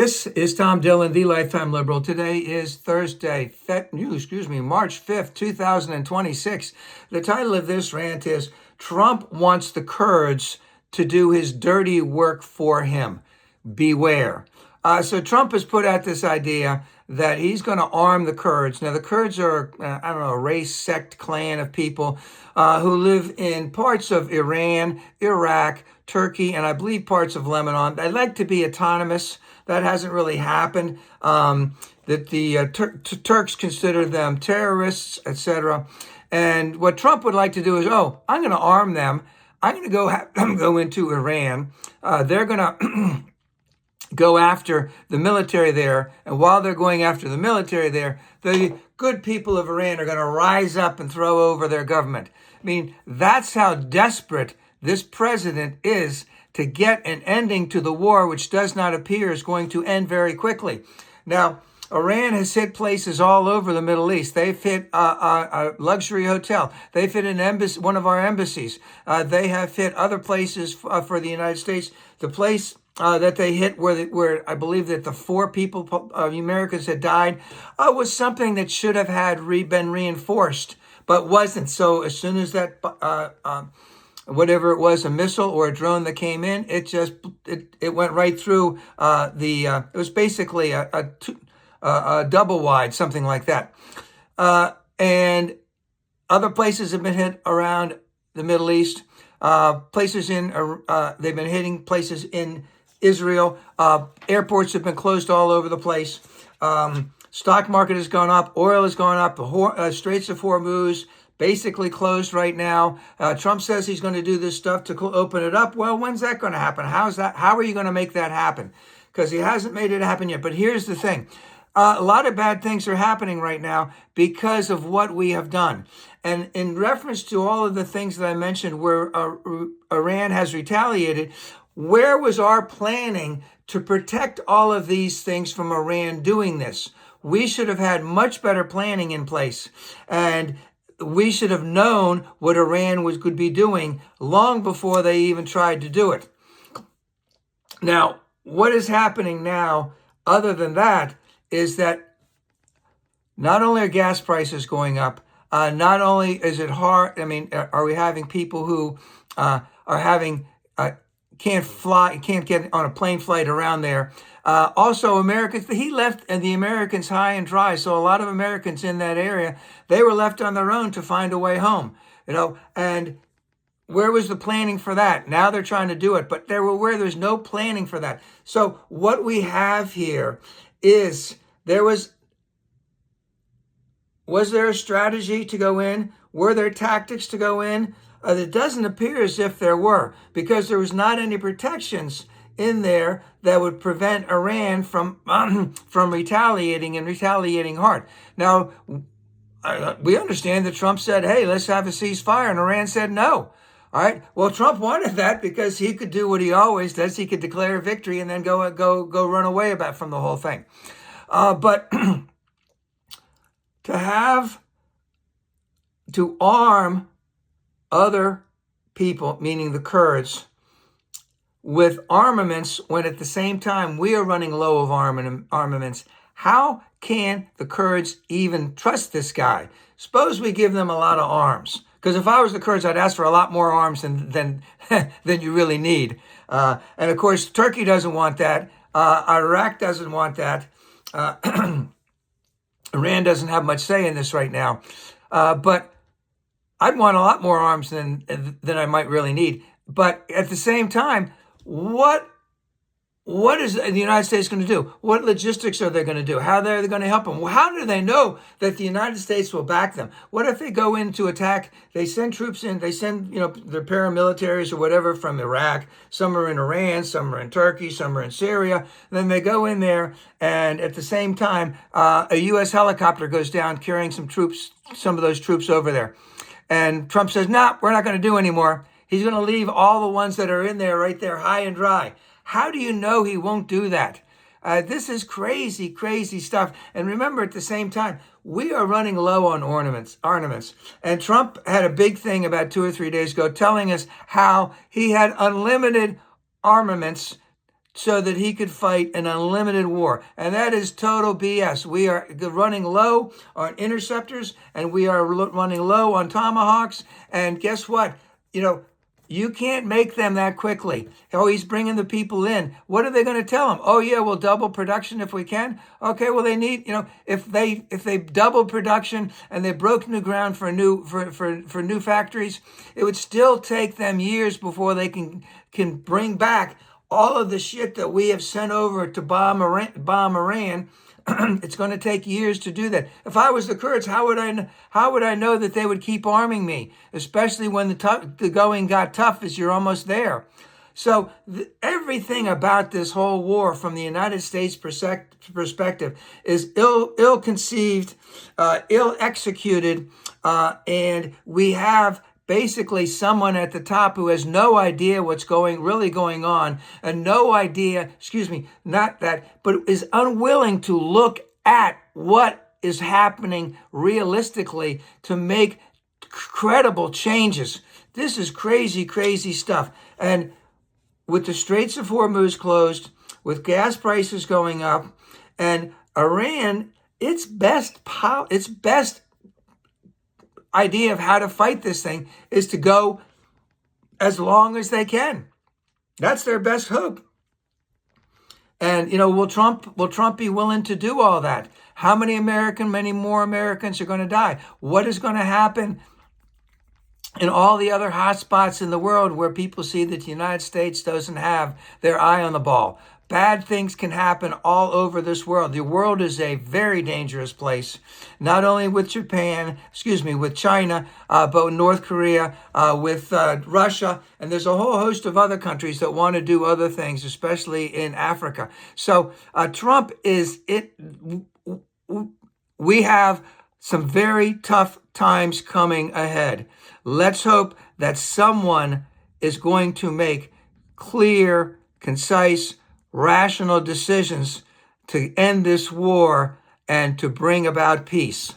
This is Tom Dillon, the Lifetime Liberal. Today is Thursday, March 5th, 2026. The title of this rant is Trump Wants the Kurds to Do His Dirty Work for Him. Beware. So Trump has put out this idea that he's going to arm the Kurds. Now, the Kurds are, a race, sect, clan of people who live in parts of Iran, Iraq, Turkey, and I believe parts of Lebanon. They'd like to be autonomous. That hasn't really happened. That the Turks consider them terrorists, etc. And what Trump would like to do is, I'm going to arm them. I'm going to go have them go into Iran. They're going to go after the military there. And while they're going after the military there, the good people of Iran are going to rise up and throw over their government. I mean, that's how desperate this president is to get an ending to the war, which does not appear is going to end very quickly. Now, Iran has hit places all over the Middle East. They've hit a luxury hotel. They've hit an embassy, one of our embassies. They have hit other places for the United States. The place that they hit where I believe that the 4 people, Americans had died, was something that should have been reinforced, but wasn't. So as soon as that whatever it was, a missile or a drone that came in, it went right through it was basically a double wide, something like that. And other places have been hit around the Middle East. They've been hitting places in Israel. Airports have been closed all over the place. Stock market has gone up. Oil has gone up. The Straits of Hormuz basically closed right now. Trump says he's going to do this stuff to open it up. Well, when's that going to happen? How are you going to make that happen? Because he hasn't made it happen yet. But here's the thing. A lot of bad things are happening right now because of what we have done. And in reference to all of the things that I mentioned where Iran has retaliated, where was our planning to protect all of these things from Iran doing this? We should have had much better planning in place. And we should have known what Iran could be doing long before they even tried to do it. Now, what is happening now, other than that, is that not only are gas prices going up, not only is it hard, are we having people who can't get on a plane flight around there. Also, Americans, he left the Americans high and dry. So a lot of Americans in that area, they were left on their own to find a way home, and where was the planning for that? Now they're trying to do it, but where there's no planning for that. So what we have here is was there a strategy to go in? Were there tactics to go in? It doesn't appear as if there were, because there was not any protections in there that would prevent Iran from retaliating hard. Now, we understand that Trump said, hey, let's have a ceasefire, and Iran said no. All right. Well, Trump wanted that because he could do what he always does. He could declare victory and then go run away from the whole thing. But to arm other people, meaning the Kurds, with armaments when at the same time we are running low of armaments, how can the Kurds even trust this guy? Suppose we give them a lot of arms. Because if I was the Kurds, I'd ask for a lot more arms than you really need. And of course, Turkey doesn't want that. Iraq doesn't want that. Iran doesn't have much say in this right now. But I'd want a lot more arms than I might really need. But at the same time, what is the United States going to do? What logistics are they going to do? How are they going to help them? Well, how do they know that the United States will back them? What if they go in to attack? They send troops in. They send their paramilitaries or whatever from Iraq. Some are in Iran. Some are in Turkey. Some are in Syria. Then they go in there, and at the same time, a U.S. helicopter goes down carrying some of those troops over there. And Trump says, "No, we're not going to do any more." He's going to leave all the ones that are in there right there high and dry. How do you know he won't do that? This is crazy, crazy stuff. And remember, at the same time, we are running low on ornaments. And Trump had a big thing about 2 or 3 days ago telling us how he had unlimited armaments so that he could fight an unlimited war. And that is total BS. We are running low on interceptors, and we are running low on tomahawks. And guess what? You can't make them that quickly. Oh, he's bringing the people in. What are they going to tell him? Oh, yeah, we'll double production if we can. Okay, well, they need, if they doubled production and they broke new ground for new factories, it would still take them years before they can bring back all of the shit that we have sent over to bomb Iran. It's going to take years to do that. If I was the Kurds, how would I know that they would keep arming me, especially when the going got tough as you're almost there? So everything about this whole war from the United States perspective is ill-conceived, ill-executed, and we have basically someone at the top who has no idea what's really going on, and no idea, but is unwilling to look at what is happening realistically to make credible changes. This is crazy, crazy stuff. And with the Straits of Hormuz closed, with gas prices going up, and Iran, its best idea of how to fight this thing is to go as long as they can. That's their best hope. And will Trump be willing to do all that? How many more Americans are going to die? What is going to happen in all the other hotspots in the world where people see that the United States doesn't have their eye on the ball? Bad things can happen all over this world. The world is a very dangerous place, not only with with China, but with North Korea, with Russia, and there's a whole host of other countries that want to do other things, especially in Africa. So Trump we have some very tough times coming ahead. Let's hope that someone is going to make clear, concise, rational decisions to end this war and to bring about peace.